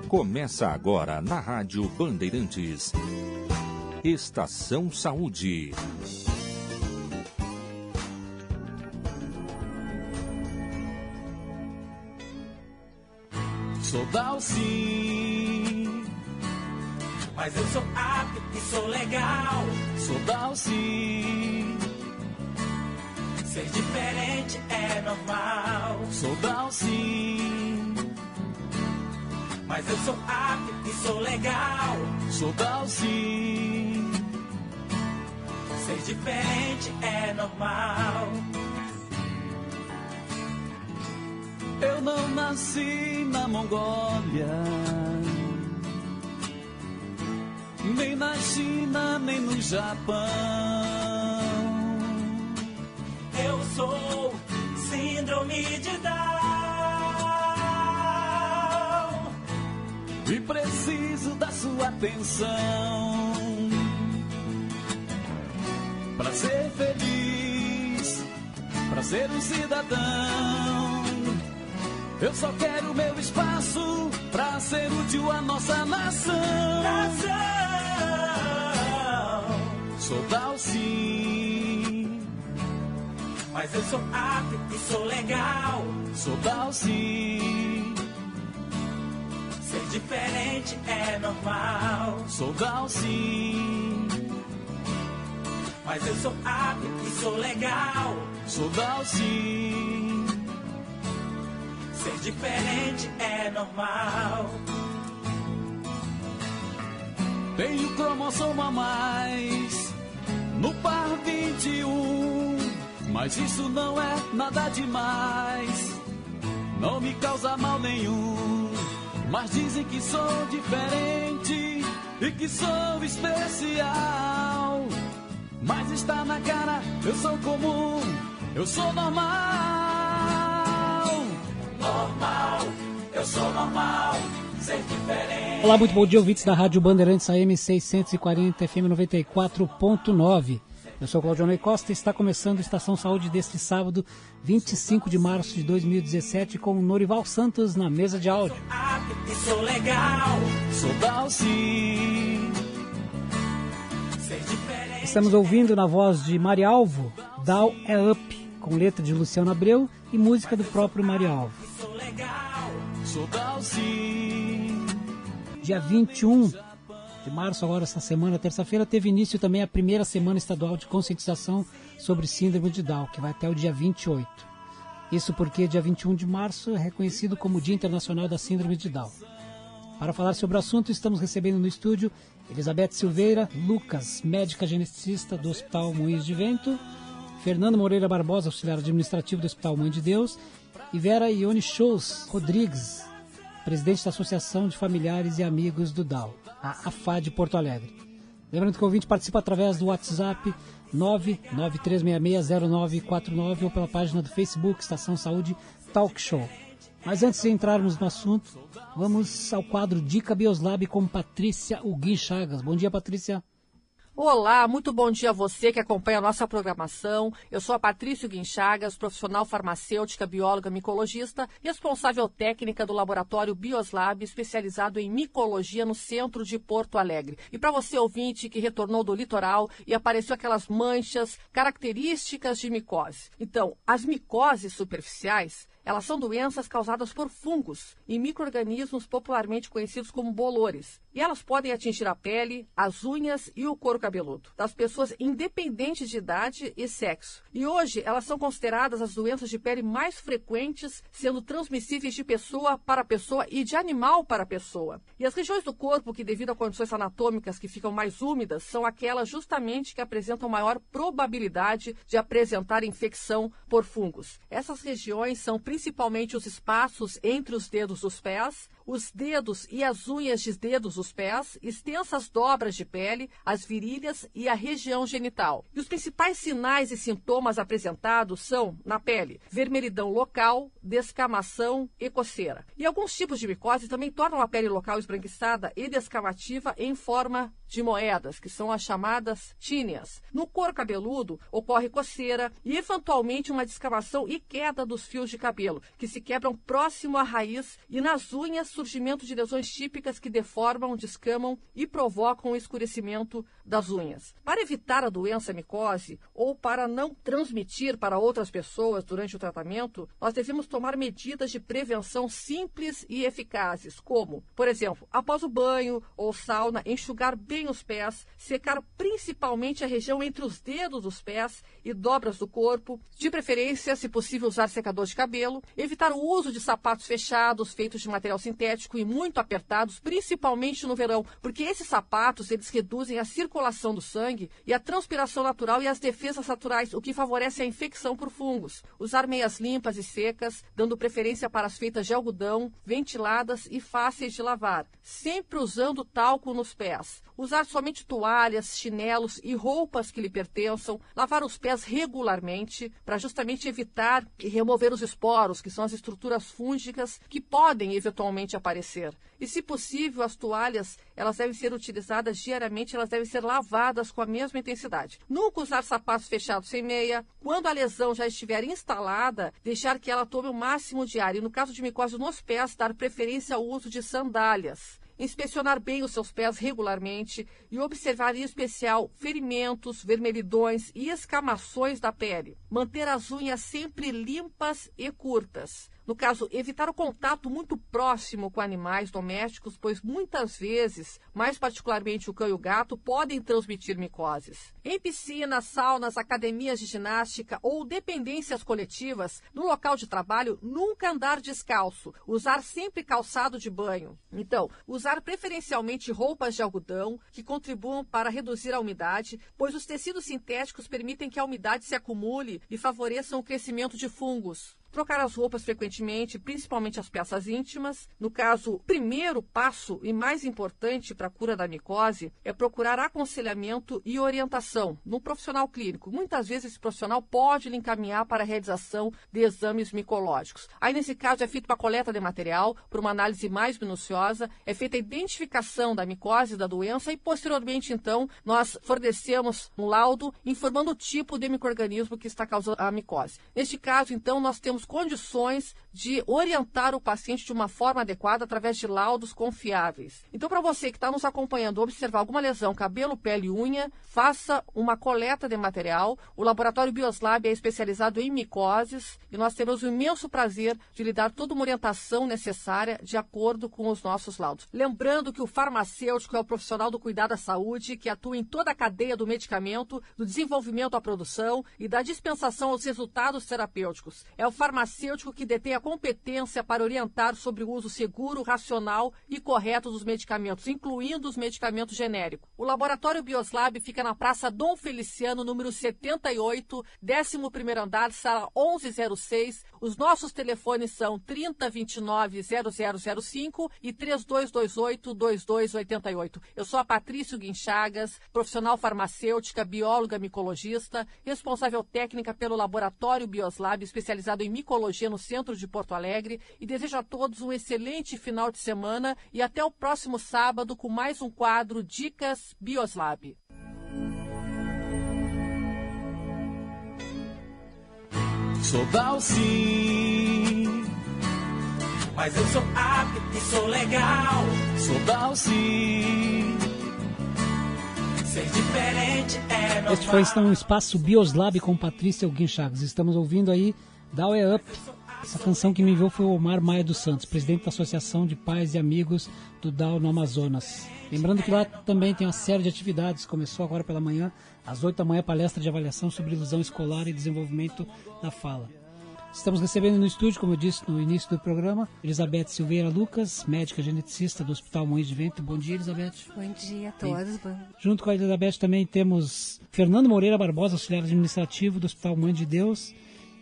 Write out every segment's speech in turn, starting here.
Começa agora na Rádio Bandeirantes. Estação Saúde. Sou Dalci, mas eu sou apto e sou legal. Sou Dalci, ser diferente é normal. Sou Dalci, mas eu sou apto e sou legal. Sou Dalci, ser diferente é normal. Eu não nasci na Mongólia, nem na China, nem no Japão. Eu sou síndrome de Down e preciso da sua atenção pra ser feliz, pra ser um cidadão. Eu só quero meu espaço pra ser útil à nossa nação. Sou Dalci, mas eu sou apto e sou legal. Sou Dalci, ser diferente é normal. Sou Dalci, mas eu sou apto e sou legal. Sou Dalci, ser diferente é normal. tenho cromossomo a mais no par 21, mas isso não é nada demais, não me causa mal nenhum. Mas dizem que sou diferente e que sou especial, mas está na cara, eu sou comum, eu sou normal. Normal, eu sou normal, ser diferente. Olá, muito bom dia, ouvintes da Rádio Bandeirantes AM 640 FM 94.9. Eu sou Claudionei Costa e está começando a Estação Saúde deste sábado, 25 de março de 2017, com Norival Santos na mesa de áudio. Sou legal. Sou Dalci. Estamos ouvindo na voz de Marialvo, Down é Up, com letra de Luciano Abreu e música do próprio Marialvo. Sou Dalci. Dia 21 de março, agora essa semana, terça-feira, teve início também a primeira semana estadual de conscientização sobre síndrome de Down, que vai até o dia 28. Isso porque dia 21 de março é reconhecido como Dia Internacional da Síndrome de Down. Para falar sobre o assunto, estamos recebendo no estúdio Elizabeth Silveira, Lucas, médica geneticista do Hospital Moinhos de Vento, Fernando Moreira Barbosa, auxiliar administrativo do Hospital Mãe de Deus, e Vera Ione Shows Rodrigues, presidente da Associação de Familiares e Amigos do Down, a AFA de Porto Alegre. Lembrando que o ouvinte participa através do WhatsApp 993660949 ou pela página do Facebook Estação Saúde Talk Show. Mas antes de entrarmos no assunto, vamos ao quadro Dica Bioslab com Patrícia Huguim Chagas. Bom dia, Patrícia. Olá, muito bom dia a você que acompanha a nossa programação. Eu sou a Patrícia Huguim Chagas, profissional farmacêutica, bióloga, micologista, responsável técnica do laboratório Bioslab, especializado em micologia no centro de Porto Alegre. E para você, ouvinte, que retornou do litoral e apareceu aquelas manchas características de micose. Então, as micoses superficiais, elas são doenças causadas por fungos e micro-organismos popularmente conhecidos como bolores. E elas podem atingir a pele, as unhas e o couro cabeludo das pessoas independentes de idade e sexo. E hoje elas são consideradas as doenças de pele mais frequentes, sendo transmissíveis de pessoa para pessoa e de animal para pessoa. E as regiões do corpo que, devido a condições anatômicas que ficam mais úmidas, são aquelas justamente que apresentam maior probabilidade de apresentar infecção por fungos. Essas regiões são principalmente os espaços entre os dedos dos pés, os dedos e as unhas de dedos dos pés, extensas dobras de pele, as virilhas e a região genital. E os principais sinais e sintomas apresentados são, na pele, vermelhidão local, descamação e coceira. E alguns tipos de micose também tornam a pele local esbranquiçada e descamativa em forma de moedas, que são as chamadas tíneas. No couro cabeludo, ocorre coceira e, eventualmente, uma descamação e queda dos fios de cabelo, que se quebram próximo à raiz, e nas unhas, surgimento de lesões típicas que deformam, descamam e provocam o escurecimento das unhas. Para evitar a doença micose ou para não transmitir para outras pessoas durante o tratamento, nós devemos tomar medidas de prevenção simples e eficazes, como, por exemplo, após o banho ou sauna, enxugar bem os pés, secar principalmente a região entre os dedos dos pés e dobras do corpo, de preferência, se possível, usar secador de cabelo, evitar o uso de sapatos fechados, feitos de material sintético e muito apertados, principalmente no verão, porque esses sapatos, eles reduzem a circulação do sangue e a transpiração natural e as defesas naturais, o que favorece a infecção por fungos. Usar meias limpas e secas, dando preferência para as feitas de algodão, ventiladas e fáceis de lavar, sempre usando talco nos pés. Usar somente toalhas, chinelos e roupas que lhe pertençam, lavar os pés regularmente para justamente evitar e remover os esporos, que são as estruturas fúngicas que podem eventualmente aparecer. E, se possível, as toalhas, elas devem ser utilizadas diariamente, elas devem ser lavadas com a mesma intensidade. Nunca usar sapatos fechados sem meia. Quando a lesão já estiver instalada, deixar que ela tome o máximo de ar. E, no caso de micose nos pés, dar preferência ao uso de sandálias. Inspecionar bem os seus pés regularmente e observar em especial ferimentos, vermelhidões e escamações da pele. Manter as unhas sempre limpas e curtas. No caso, evitar o contato muito próximo com animais domésticos, pois muitas vezes, mais particularmente o cão e o gato, podem transmitir micoses. Em piscinas, saunas, academias de ginástica ou dependências coletivas, no local de trabalho, nunca andar descalço. Usar sempre calçado de banho. Então, usar preferencialmente roupas de algodão que contribuam para reduzir a umidade, pois os tecidos sintéticos permitem que a umidade se acumule e favoreçam o crescimento de fungos. Trocar as roupas frequentemente, principalmente as peças íntimas. No caso, o primeiro passo e mais importante para a cura da micose é procurar aconselhamento e orientação no profissional clínico. Muitas vezes esse profissional pode lhe encaminhar para a realização de exames micológicos. Aí, nesse caso, é feita uma coleta de material para uma análise mais minuciosa, é feita a identificação da micose e da doença e, posteriormente, então, nós fornecemos um laudo informando o tipo de micro-organismo que está causando a micose. Neste caso, então, nós temos condições de orientar o paciente de uma forma adequada através de laudos confiáveis. Então, para você que está nos acompanhando, observar alguma lesão, cabelo, pele e unha, faça uma coleta de material. O Laboratório Bioslab é especializado em micoses e nós temos o imenso prazer de lhe dar toda uma orientação necessária de acordo com os nossos laudos. Lembrando que o farmacêutico é o profissional do cuidado à saúde que atua em toda a cadeia do medicamento, do desenvolvimento à produção e da dispensação aos resultados terapêuticos. É o farmacêutico que detém a competência para orientar sobre o uso seguro, racional e correto dos medicamentos, incluindo os medicamentos genéricos. O Laboratório Bioslab fica na Praça Dom Feliciano, número 78, 11º andar, sala 1106. Os nossos telefones são 3029-0005 e 3228-2288. Eu sou a Patrício Guinchagas, profissional farmacêutica, bióloga micologista, responsável técnica pelo Laboratório Bioslab, especializado em micologia no centro de Porto Alegre, e desejo a todos um excelente final de semana e até o próximo sábado com mais um quadro Dicas Bioslab. Sou Dalci, Mas eu sou apto e sou legal. sou Dalci. Ser diferente é normal. Este foi então o Espaço Bioslab com Patrícia Guinchagas. Estamos ouvindo aí Down é Up. Essa canção que me enviou foi o Omar Maia dos Santos, presidente da Associação de Pais e Amigos do Down no Amazonas. Lembrando que lá também tem uma série de atividades. Começou agora pela manhã, às 8 da manhã, palestra de avaliação sobre ilusão escolar e desenvolvimento da fala. Estamos recebendo no estúdio, como eu disse no início do programa, Elizabeth Silveira Lucas, médica geneticista do Hospital Moinhos de Vento. Bom dia, Elizabeth. Bom dia a todos. Junto com a Elizabeth também temos Fernando Moreira Barbosa, auxiliar administrativo do Hospital Moinhos de Deus,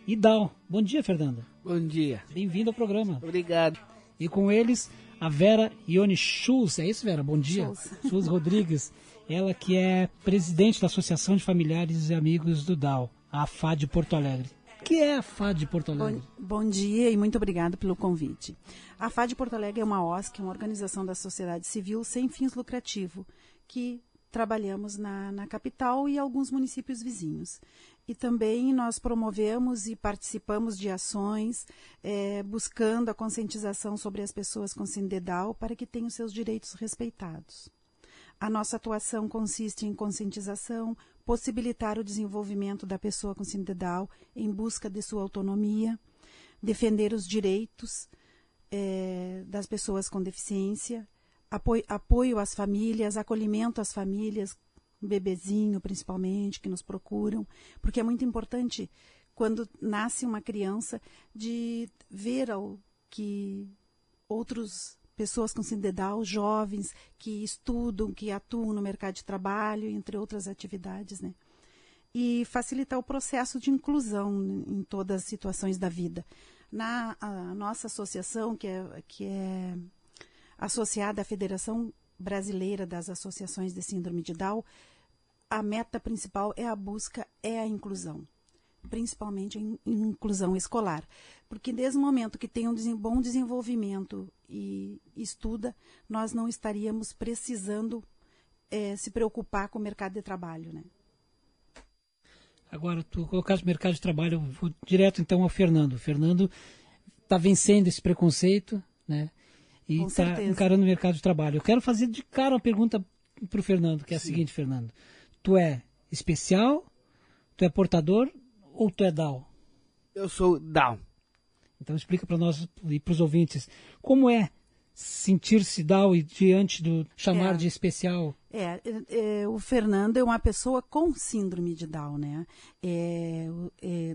e Down. Bom dia, Fernanda. Bom dia. Bem-vindo ao programa. Obrigado. E com eles, a Vera Ione Schulz. É isso, Vera? Bom dia. Schulz Rodrigues. Ela que é presidente da Associação de Familiares e Amigos do Down, a AFAD de Porto Alegre. O que é a AFAD de Porto Alegre? Bom dia e muito obrigado pelo convite. A AFAD de Porto Alegre é uma OSC, uma organização da sociedade civil sem fins lucrativos, que trabalhamos na capital e alguns municípios vizinhos. E também nós promovemos e participamos de ações buscando a conscientização sobre as pessoas com síndrome de Down para que tenham seus direitos respeitados. A nossa atuação consiste em conscientização, possibilitar o desenvolvimento da pessoa com síndrome de Down em busca de sua autonomia, defender os direitos das pessoas com deficiência, apoio às famílias, acolhimento às famílias, bebezinho principalmente, que nos procuram, porque é muito importante, quando nasce uma criança, de ver que outras pessoas com síndrome de Down, jovens, que estudam, que atuam no mercado de trabalho, entre outras atividades, né? E facilitar o processo de inclusão em todas as situações da vida. A nossa associação, que é associada à Federação Brasileira das Associações de Síndrome de Down, a meta principal é a busca, é a inclusão, principalmente em inclusão escolar. Porque desde o momento que tem um bom desenvolvimento e estuda, nós não estaríamos precisando se preocupar com o mercado de trabalho, né? Agora, tu colocaste o mercado de trabalho, eu vou direto então ao Fernando. O Fernando está vencendo esse preconceito, né? E está encarando o mercado de trabalho. Eu quero fazer de cara uma pergunta para o Fernando, que é a seguinte, Fernando. Tu é especial, tu é portador ou tu é Down? Eu sou Down. Então explica para nós e para os ouvintes, como é sentir-se Down e diante do chamar de especial? O Fernando é uma pessoa com síndrome de Down, né?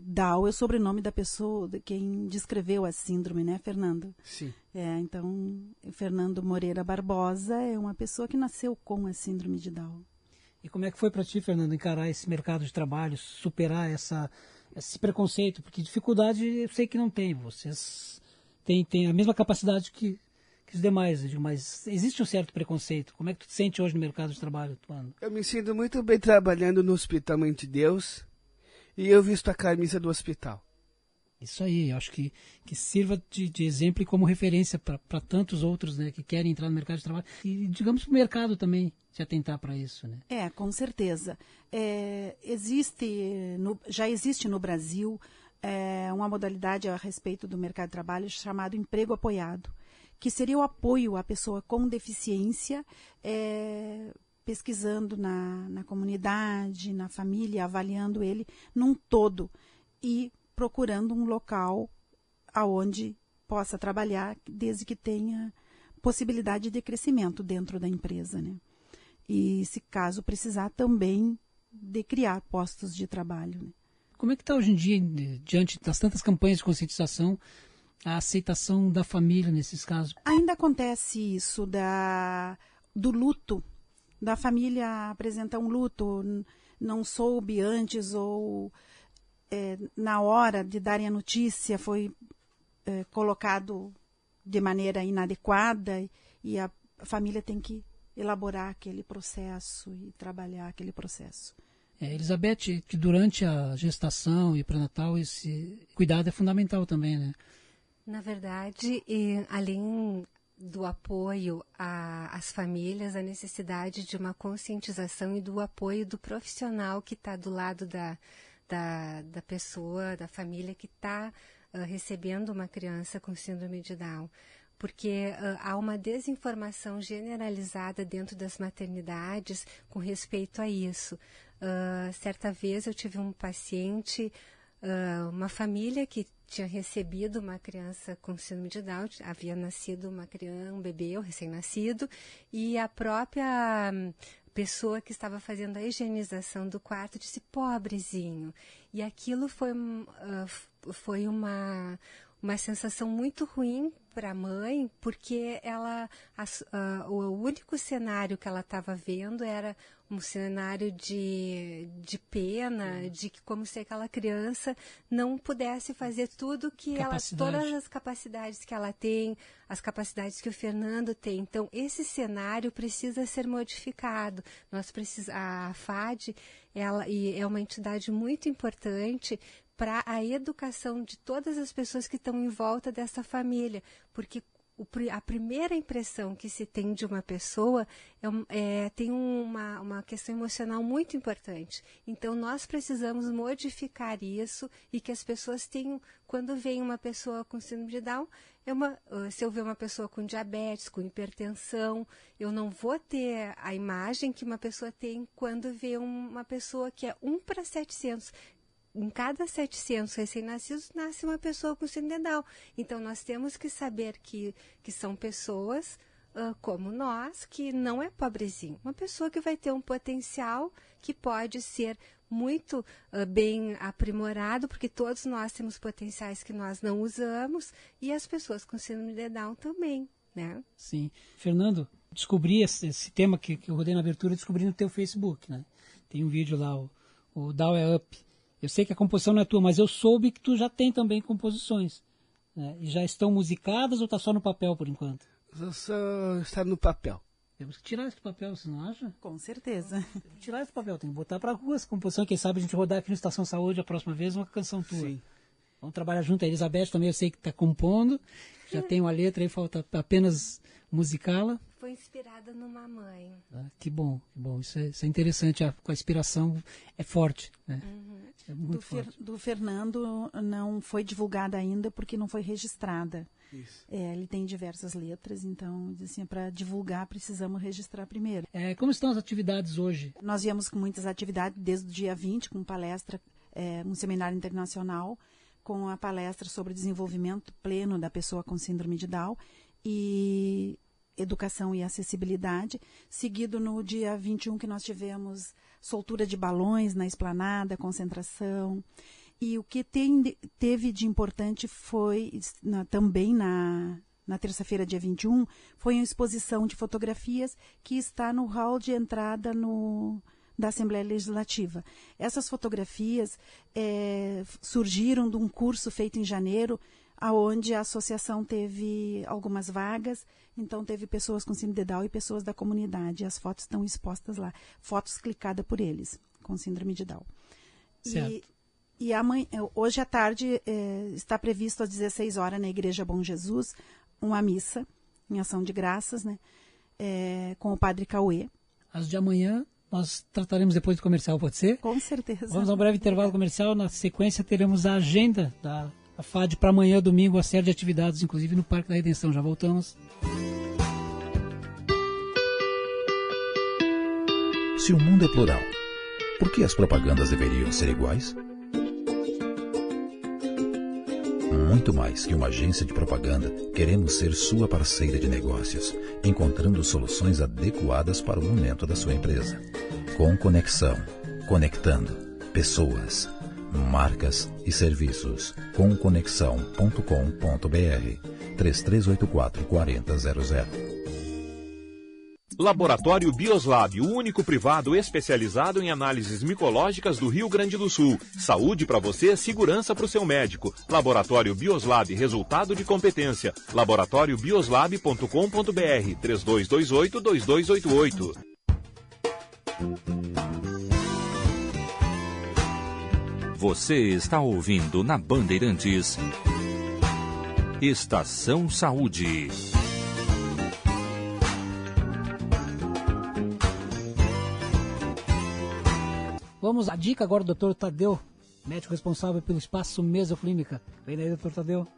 Down é o sobrenome da pessoa, de quem descreveu a síndrome, né, Fernando? Sim. Então, Fernando Moreira Barbosa é uma pessoa que nasceu com a síndrome de Down. E como é que foi para ti, Fernando, encarar esse mercado de trabalho, superar esse preconceito? Porque dificuldade eu sei que não tem. Vocês têm a mesma capacidade que os demais, mas existe um certo preconceito. Como é que tu te sente hoje no mercado de trabalho, Tuano? Eu me sinto muito bem trabalhando no Hospital Mãe de Deus e eu visto a camisa do hospital. Isso aí, eu acho que sirva de exemplo e como referência para tantos outros, né, que querem entrar no mercado de trabalho. E, digamos, o mercado também se atentar para isso, né? Com certeza. Já existe no Brasil uma modalidade a respeito do mercado de trabalho chamado emprego apoiado, que seria o apoio à pessoa com deficiência, pesquisando na comunidade, na família, avaliando ele num todo e procurando um local aonde possa trabalhar, desde que tenha possibilidade de crescimento dentro da empresa, né? E, se caso precisar, também de criar postos de trabalho, né? Como é que está hoje em dia, diante das tantas campanhas de conscientização, a aceitação da família nesses casos? Ainda acontece isso do luto, da família apresentar um luto, não soube antes ou na hora de darem a notícia foi colocado de maneira inadequada e a família tem que elaborar aquele processo e trabalhar aquele processo. Elizabeth, que durante a gestação e pré-natal esse cuidado é fundamental também, né? Na verdade, além do apoio às famílias, a necessidade de uma conscientização e do apoio do profissional que está do lado da pessoa, da família que está recebendo uma criança com síndrome de Down. Porque há uma desinformação generalizada dentro das maternidades com respeito a isso. Certa vez eu tive um paciente, uma família que tinha recebido uma criança com síndrome de Down, havia nascido um bebê, um recém-nascido, e a própria pessoa que estava fazendo a higienização do quarto disse, pobrezinho. E aquilo foi uma sensação muito ruim para a mãe, porque o único cenário que ela estava vendo era um cenário de pena, de que como se aquela criança não pudesse fazer tudo que todas as capacidades que ela tem, as capacidades que o Fernando tem. Então, esse cenário precisa ser modificado. A FAD é uma entidade muito importante para a educação de todas as pessoas que estão em volta dessa família, porque a primeira impressão que se tem de uma pessoa tem uma questão emocional muito importante. Então, nós precisamos modificar isso e que as pessoas tenham, quando vem uma pessoa com síndrome de Down, se eu ver uma pessoa com diabetes, com hipertensão, eu não vou ter a imagem que uma pessoa tem quando vê uma pessoa que é 1 para 700. Em cada 700 recém-nascidos, nasce uma pessoa com síndrome de Down. Então, nós temos que saber que são pessoas como nós, que não é pobrezinho. Uma pessoa que vai ter um potencial que pode ser muito bem aprimorado, porque todos nós temos potenciais que nós não usamos, e as pessoas com síndrome de Down também, né? Sim. Fernando, descobri esse tema que eu rodei na abertura, descobri no teu Facebook, né? Tem um vídeo lá, o Down é Up. Eu sei que a composição não é tua, mas eu soube que tu já tem também composições, né? E já estão musicadas ou está só no papel por enquanto? Só está no papel. Temos que tirar esse papel, você não acha? Com certeza. Tem que tirar esse papel, tem que botar para rua essa composição. Quem sabe a gente rodar aqui no Estação Saúde a próxima vez uma canção tua. Sim. Vamos trabalhar junto. A Elizabeth também eu sei que está compondo, já tem uma letra aí, falta apenas musicá-la. Foi inspirada numa mãe. Que bom, que bom. Isso é interessante, a inspiração é forte, né? É muito forte. Do Fernando não foi divulgada ainda porque não foi registrada. Isso. Ele tem diversas letras, então, assim, para divulgar precisamos registrar primeiro. Como estão as atividades hoje? Nós viemos com muitas atividades desde o dia 20, com palestra, um seminário internacional, com a palestra sobre desenvolvimento pleno da pessoa com síndrome de Down e educação e acessibilidade, seguido no dia 21 que nós tivemos soltura de balões na esplanada, concentração. E o que teve de importante foi, também na terça-feira, dia 21, foi uma exposição de fotografias que está no hall de entrada da Assembleia Legislativa. Essas fotografias surgiram de um curso feito em janeiro, aonde a associação teve algumas vagas, então teve pessoas com síndrome de Down e pessoas da comunidade. As fotos estão expostas lá, fotos clicadas por eles, com síndrome de Down. Certo. E hoje à tarde está previsto às 16 horas na Igreja Bom Jesus uma missa em ação de graças, né, com o Padre Cauê. As de amanhã nós trataremos depois do comercial, pode ser? Com certeza. Vamos a um breve intervalo comercial. Na sequência teremos a agenda da FAD para amanhã, domingo, a série de atividades, inclusive no Parque da Redenção. Já voltamos. Se o mundo é plural, por que as propagandas deveriam ser iguais? Muito mais que uma agência de propaganda, queremos ser sua parceira de negócios, encontrando soluções adequadas para o momento da sua empresa. Com conexão, conectando pessoas, marcas e serviços. Comconexão.com.br 3384-4000. Laboratório Bioslab, o único privado especializado em análises micológicas do Rio Grande do Sul. Saúde para você, segurança para o seu médico. Laboratório Bioslab, resultado de competência. laboratóriobioslab.com.br 3228-2288. Você está ouvindo na Bandeirantes Estação Saúde. Vamos à dica agora do Dr. Tadeu, médico responsável pelo espaço Mesoclínica. Vem daí, Dr. Tadeu.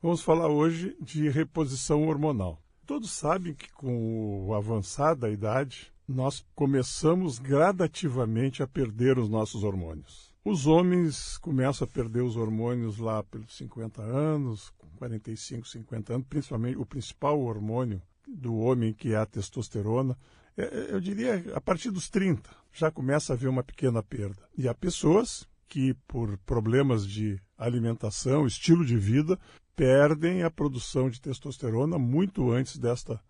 Vamos falar hoje de reposição hormonal. Todos sabem que com o avançar da idade, nós começamos gradativamente a perder os nossos hormônios. Os homens começam a perder os hormônios lá pelos 50 anos, 45, 50 anos, principalmente o principal hormônio do homem, que é a testosterona. Eu diria, a partir dos 30, já começa a haver uma pequena perda. E há pessoas que, por problemas de alimentação, estilo de vida, perdem a produção de testosterona muito antes desta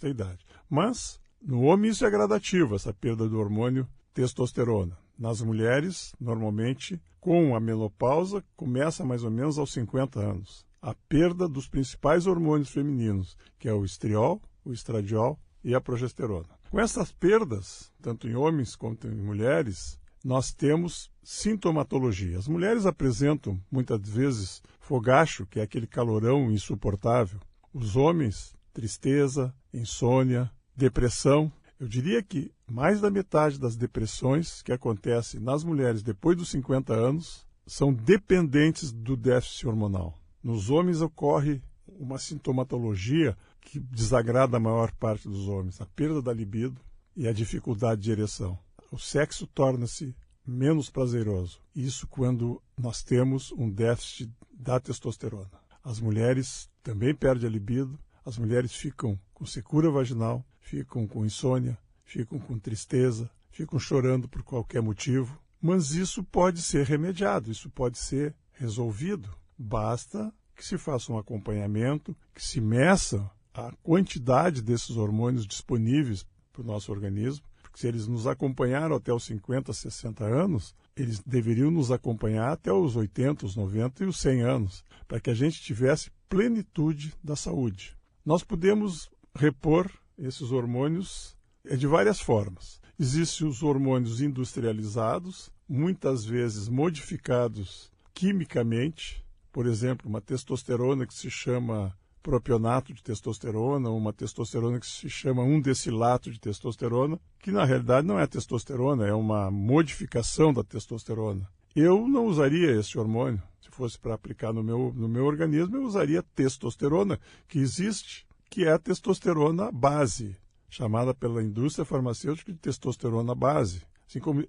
idade. Mas, no homem isso é gradativo, essa perda do hormônio testosterona. Nas mulheres, normalmente, com a menopausa, começa mais ou menos aos 50 anos. A perda dos principais hormônios femininos, que é o estriol, o estradiol e a progesterona. Com essas perdas, tanto em homens quanto em mulheres, nós temos sintomatologia. As mulheres apresentam, muitas vezes, fogacho, que é aquele calorão insuportável. Os homens tristeza, insônia, depressão. Eu diria que mais da metade das depressões que acontecem nas mulheres depois dos 50 anos são dependentes do déficit hormonal. Nos homens ocorre uma sintomatologia que desagrada a maior parte dos homens, a perda da libido e a dificuldade de ereção. O sexo torna-se menos prazeroso. Isso quando nós temos um déficit da testosterona. As mulheres também perdem a libido, as mulheres ficam com secura vaginal, ficam com insônia, ficam com tristeza, ficam chorando por qualquer motivo. Mas isso pode ser remediado, isso pode ser resolvido. Basta que se faça um acompanhamento, que se meça a quantidade desses hormônios disponíveis para o nosso organismo, porque se eles nos acompanharam até os 50, 60 anos, eles deveriam nos acompanhar até os 80, os 90 e os 100 anos, para que a gente tivesse plenitude da saúde. Nós podemos repor esses hormônios de várias formas. Existem os hormônios industrializados, muitas vezes modificados quimicamente, por exemplo, uma testosterona que se chama propionato de testosterona, ou uma testosterona que se chama 1-decilato de testosterona, que na realidade não é testosterona, é uma modificação da testosterona. Eu não usaria esse hormônio. Se fosse para aplicar no meu organismo, eu usaria testosterona, que existe, que é a testosterona base, chamada pela indústria farmacêutica de testosterona base. Assim como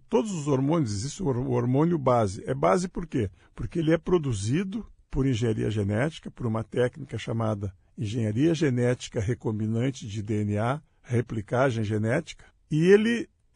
todos os hormônios, existe o hormônio base. É base por quê? Porque ele é produzido por engenharia genética, por uma técnica chamada engenharia genética recombinante de DNA, replicagem genética, e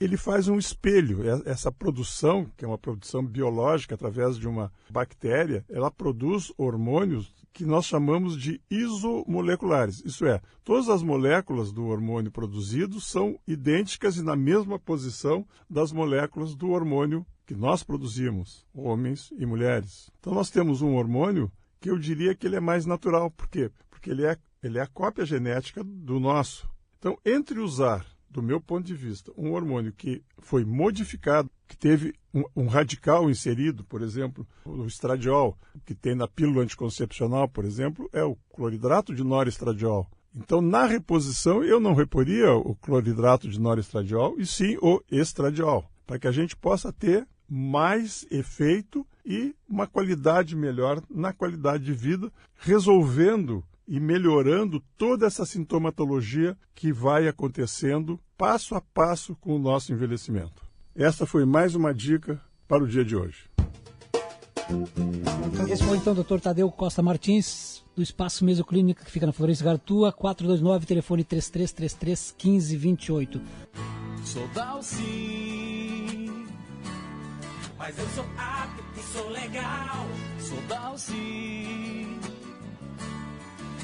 ele faz um espelho. Essa produção, que é uma produção biológica através de uma bactéria, ela produz hormônios que nós chamamos de isomoleculares. Isso é, todas as moléculas do hormônio produzido são idênticas e na mesma posição das moléculas do hormônio que nós produzimos, homens e mulheres. Então nós temos um hormônio que eu diria que ele é mais natural. Por quê? Porque ele é a cópia genética do nosso. Então, entre usar, do meu ponto de vista, um hormônio que foi modificado, que teve um radical inserido, por exemplo, o estradiol, que tem na pílula anticoncepcional, por exemplo, é o cloridrato de norestradiol. Então, na reposição, eu não reporia o cloridrato de norestradiol, e sim o estradiol, para que a gente possa ter mais efeito e uma qualidade melhor na qualidade de vida, resolvendo e melhorando toda essa sintomatologia que vai acontecendo passo a passo com o nosso envelhecimento. Essa foi mais uma dica para o dia de hoje. Esse foi então o Dr. Tadeu Costa Martins, do Espaço Mesoclínica, que fica na Florencio Gartua, 429, telefone 3333 1528. Sou Dalci, mas eu sou apto e sou legal. Sou Dalci,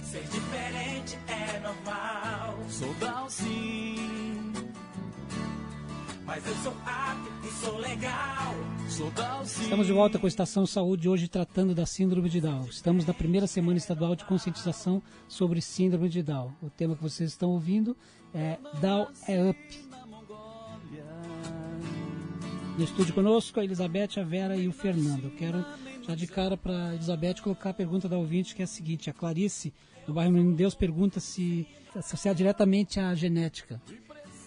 ser diferente é normal. Sou Dalci, mas eu sou apto e sou legal. Sou Dalci. Estamos de volta com a Estação Saúde, hoje tratando da Síndrome de Down. Estamos na primeira semana estadual de conscientização sobre Síndrome de Down. O tema que vocês estão ouvindo é Down é Up. No estúdio conosco, a Elizabeth, a Vera e o Fernando. Eu quero já de cara para a Elizabeth colocar a pergunta da ouvinte, que é a seguinte. A Clarice, do bairro Menino Deus, pergunta se associar diretamente à genética.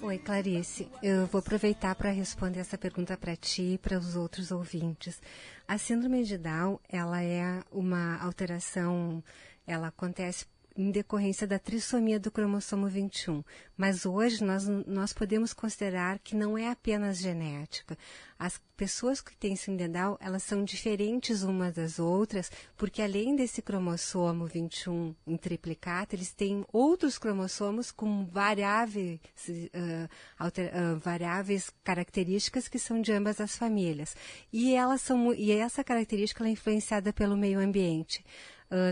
Oi, Clarice. Eu vou aproveitar para responder essa pergunta para ti e para os outros ouvintes. A síndrome de Down, ela é uma alteração, ela acontece em decorrência da trissomia do cromossomo 21. Mas hoje nós podemos considerar que não é apenas genética. As pessoas que têm síndrome de Down, elas são diferentes umas das outras, porque além desse cromossomo 21 em triplicado, eles têm outros cromossomos com variáveis características que são de ambas as famílias. E essa característica ela é influenciada pelo meio ambiente.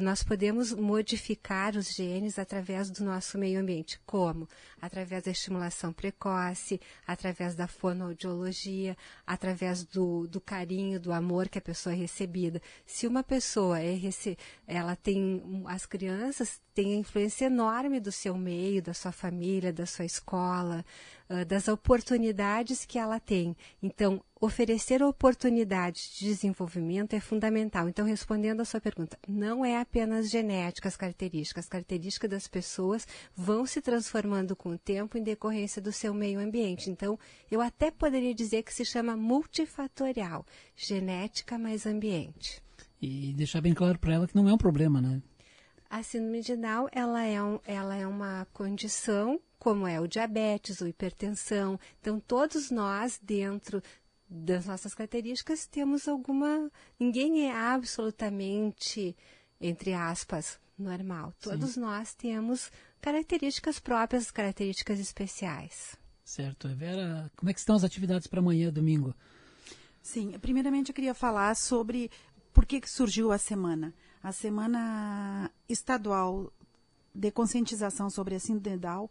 Nós podemos modificar os genes através do nosso meio ambiente. Como? Através da estimulação precoce, através da fonoaudiologia, através do carinho, do amor que a pessoa é recebida. Se uma pessoa as crianças têm a influência enorme do seu meio, da sua família, da sua escola, das oportunidades que ela tem. Então, oferecer oportunidades de desenvolvimento é fundamental. Então, respondendo à sua pergunta, não é apenas genética as características das pessoas vão se transformando com o tempo em decorrência do seu meio ambiente. Então, eu até poderia dizer que se chama multifatorial, genética mais ambiente. E deixar bem claro para ela que não é um problema, né? A síndrome de Down, ela é uma condição, como é o diabetes, a hipertensão. Então, todos nós, dentro das nossas características, temos alguma... Ninguém é absolutamente, entre aspas, normal. Todos nós temos características próprias, características especiais. Certo. Vera, como é que estão as atividades para amanhã, domingo? Sim, primeiramente eu queria falar sobre por que surgiu a semana. A Semana Estadual de Conscientização sobre a Síndrome de Down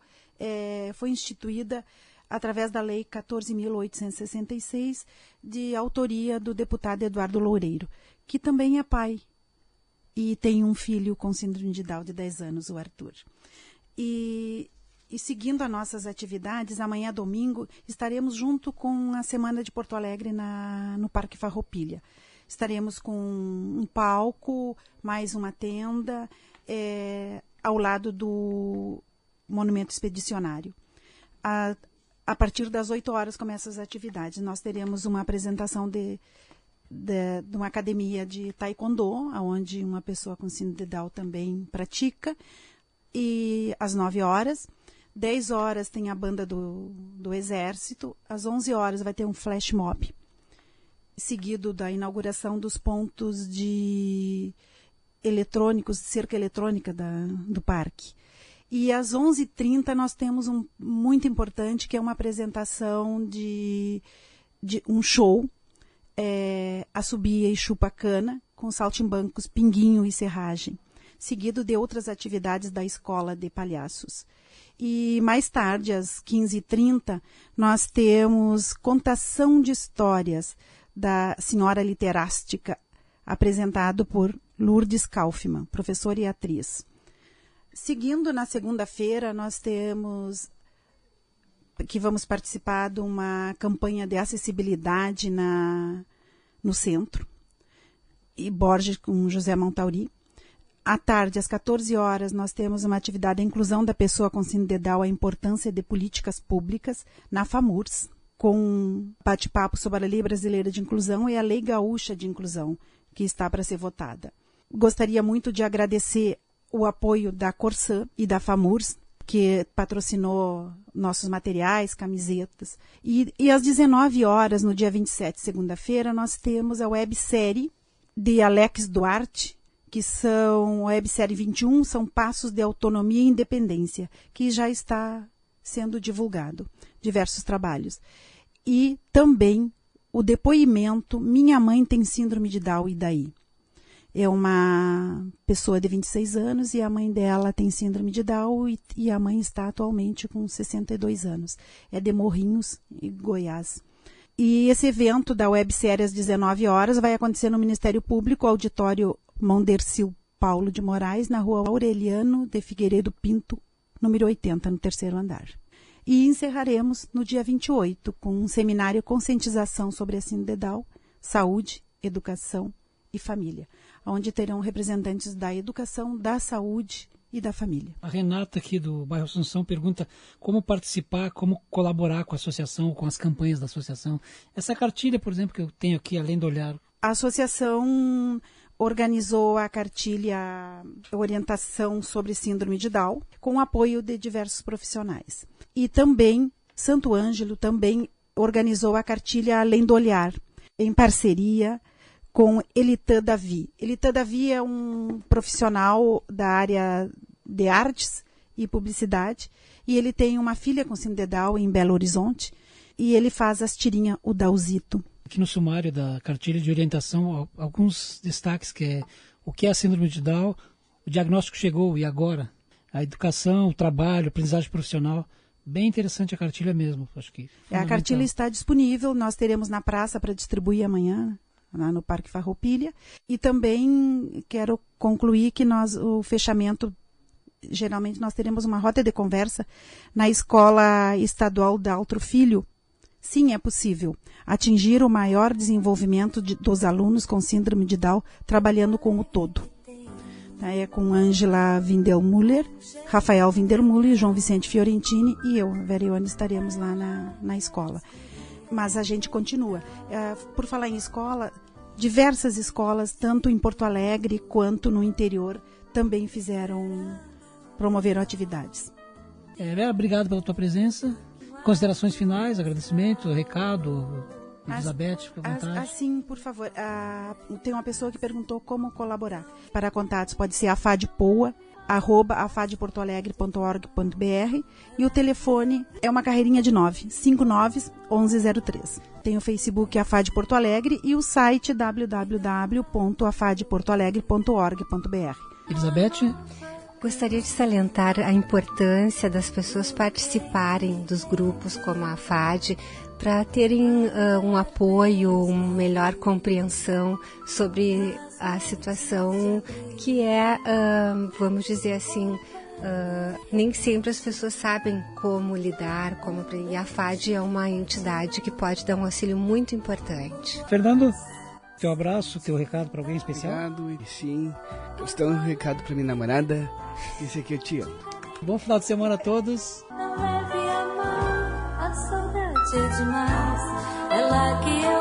foi instituída através da Lei 14.866, de autoria do deputado Eduardo Loureiro, que também é pai e tem um filho com síndrome de Down de 10 anos, o Arthur. E seguindo as nossas atividades, amanhã, domingo, estaremos junto com a Semana de Porto Alegre no Parque Farroupilha. Estaremos com um palco, mais uma tenda, ao lado do Monumento Expedicionário. A partir das 8 horas começam as atividades. Nós teremos uma apresentação de uma academia de taekwondo, onde uma pessoa com síndrome de Down também pratica, e às 9 horas. 10 horas tem a banda do Exército. Às 11 horas vai ter um flash mob, seguido da inauguração dos pontos de eletrônicos, cerca eletrônica do parque. E às 11h30 nós temos um muito importante, que é uma apresentação de um show, Assobia e Chupa Cana, com saltimbancos, pinguinho e serragem, seguido de outras atividades da Escola de Palhaços. E mais tarde, às 15h30, nós temos contação de histórias da Senhora Literástica, apresentado por Lourdes Kaufmann, professora e atriz. Seguindo, na segunda-feira, nós temos que vamos participar de uma campanha de acessibilidade no centro, e Borges com José Montauri. À tarde, às 14 horas, nós temos uma atividade de inclusão da pessoa com síndrome de Down, a importância de políticas públicas, na FAMURS, com bate-papo sobre a Lei Brasileira de Inclusão e a Lei Gaúcha de Inclusão, que está para ser votada. Gostaria muito de agradecer o apoio da Corsã e da FAMURS, que patrocinou nossos materiais, camisetas. E às 19 horas, no dia 27, segunda-feira, nós temos a websérie de Alex Duarte, que são a websérie 21, são Passos de Autonomia e Independência, que já está sendo divulgado, diversos trabalhos. E também o depoimento Minha Mãe Tem Síndrome de Down, e daí? É uma pessoa de 26 anos e a mãe dela tem síndrome de Down e a mãe está atualmente com 62 anos. É de Morrinhos, em Goiás. E esse evento da websérie às 19 horas vai acontecer no Ministério Público, auditório Mondercil Paulo de Moraes, na rua Aureliano de Figueiredo Pinto, número 80, no 3º andar. E encerraremos no dia 28 com um seminário Conscientização sobre a Síndrome de Down, Saúde, Educação e Família, onde terão representantes da educação, da saúde e da família. A Renata, aqui do bairro Assunção, pergunta como participar, como colaborar com a associação, com as campanhas da associação. Essa cartilha, por exemplo, que eu tenho aqui, além do olhar. A associação organizou a cartilha Orientação sobre Síndrome de Down, com o apoio de diversos profissionais. E também, Santo Ângelo também organizou a cartilha Além do Olhar, em parceria com Elitan Davi. Elitan Davi é um profissional da área de artes e publicidade, e ele tem uma filha com síndrome de Down em Belo Horizonte, e ele faz as tirinhas, o Dowzito. Aqui no sumário da cartilha de orientação, alguns destaques, que é o que é a síndrome de Down, o diagnóstico chegou e agora, a educação, o trabalho, a aprendizagem profissional. Bem interessante a cartilha mesmo, acho que. A cartilha está disponível, nós teremos na praça para distribuir amanhã, lá no Parque Farroupilha. E também quero concluir que o fechamento, geralmente nós teremos uma roda de conversa na Escola Estadual Daltro Filho, Sim, é possível atingir o maior desenvolvimento dos alunos com síndrome de Down trabalhando com o todo. É com Ângela Windelmuller, Rafael Windelmuller, João Vicente Fiorentini e eu, Verione, estaremos lá na escola. Mas a gente continua. Por falar em escola, diversas escolas, tanto em Porto Alegre quanto no interior, também promoveram atividades. Vera, obrigado pela tua presença. Considerações finais, agradecimento, recado, Elizabeth, fica à vontade. Assim, por favor, tem uma pessoa que perguntou como colaborar. Para contatos pode ser afadpoa@afadportoalegre.org.br e o telefone é uma carreirinha de 959-1103. Tem o Facebook Afad Porto Alegre e o site www.afadportoalegre.org.br. Elizabeth? Gostaria de salientar a importância das pessoas participarem dos grupos como a AFAD para terem um apoio, uma melhor compreensão sobre a situação que é, vamos dizer assim, nem sempre as pessoas sabem como lidar, e a AFAD é uma entidade que pode dar um auxílio muito importante. Fernando? Teu abraço, teu recado para alguém especial? Obrigado, e sim. Estou um recado para minha namorada. Esse aqui eu te amo. Bom final de semana a todos. Não leve a mal, a saudade é demais. Ela que eu